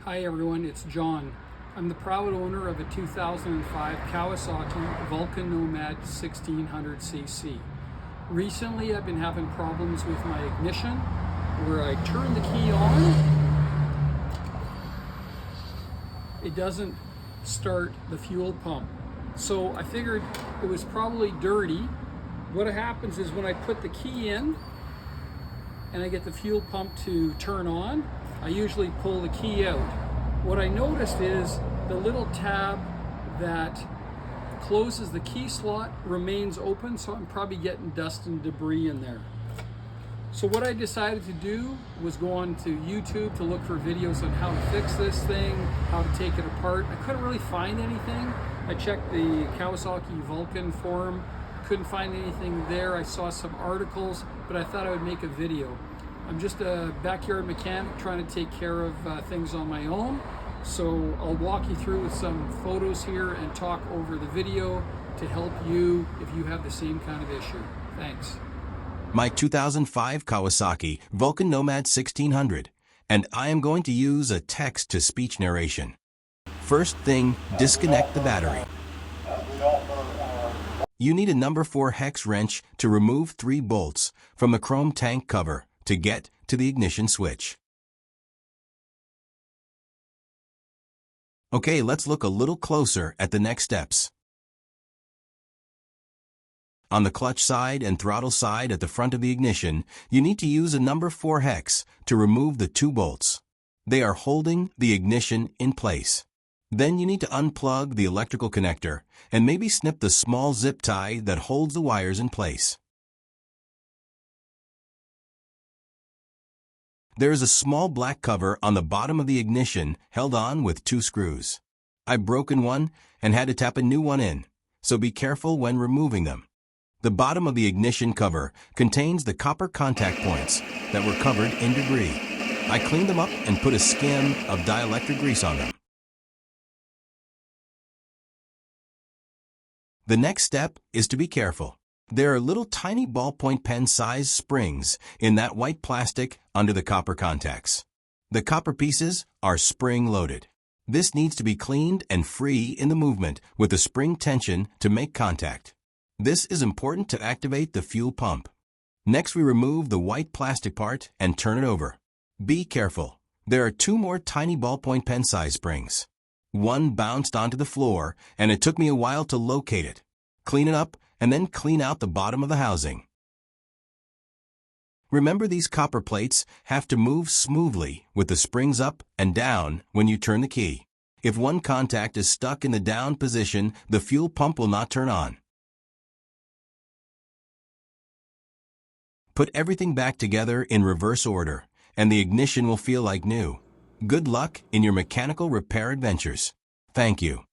Hi everyone, it's John. I'm the proud owner of a 2005 Kawasaki Vulcan Nomad 1600cc. Recently I've been having problems with my ignition where I turn the key on, it doesn't start the fuel pump. So I figured it was probably dirty. What happens is when I put the key in and I get the fuel pump to turn on, I usually pull the key out. What I noticed is the little tab that closes the key slot remains open, so I'm probably getting dust and debris in there. So what I decided to do was go on to YouTube to look for videos on how to fix this thing, how to take it apart. I couldn't really find anything. I checked the Kawasaki Vulcan forum, couldn't find anything there. I saw some articles, but I thought I would make a video. I'm just a backyard mechanic trying to take care of things on my own. So I'll walk you through with some photos here and talk over the video to help you if you have the same kind of issue. Thanks. My 2005 Kawasaki Vulcan Nomad 1600, and I am going to use a text-to-speech narration. First thing, disconnect the battery. You need a number 4 hex wrench to remove 3 bolts from the chrome tank cover to get to the ignition switch. Okay, let's look a little closer at the next steps. On the clutch side and throttle side at the front of the ignition, you need to use a number 4 hex to remove the 2 bolts. They are holding the ignition in place. Then you need to unplug the electrical connector and maybe snip the small zip tie that holds the wires in place. There is a small black cover on the bottom of the ignition held on with 2 screws. I've broken one and had to tap a new one in, so be careful when removing them. The bottom of the ignition cover contains the copper contact points that were covered in debris. I cleaned them up and put a skim of dielectric grease on them. The next step is to be careful. There are little tiny ballpoint pen size springs in that white plastic under the copper contacts. The copper pieces are spring loaded. This needs to be cleaned and free in the movement with the spring tension to make contact. This is important to activate the fuel pump. Next, we remove the white plastic part and turn it over. Be careful. There are 2 more tiny ballpoint pen size springs. One bounced onto the floor and it took me a while to locate it. Clean it up and then clean out the bottom of the housing. Remember, these copper plates have to move smoothly with the springs up and down when you turn the key. If one contact is stuck in the down position, the fuel pump will not turn on. Put everything back together in reverse order, and the ignition will feel like new. Good luck in your mechanical repair adventures. Thank you.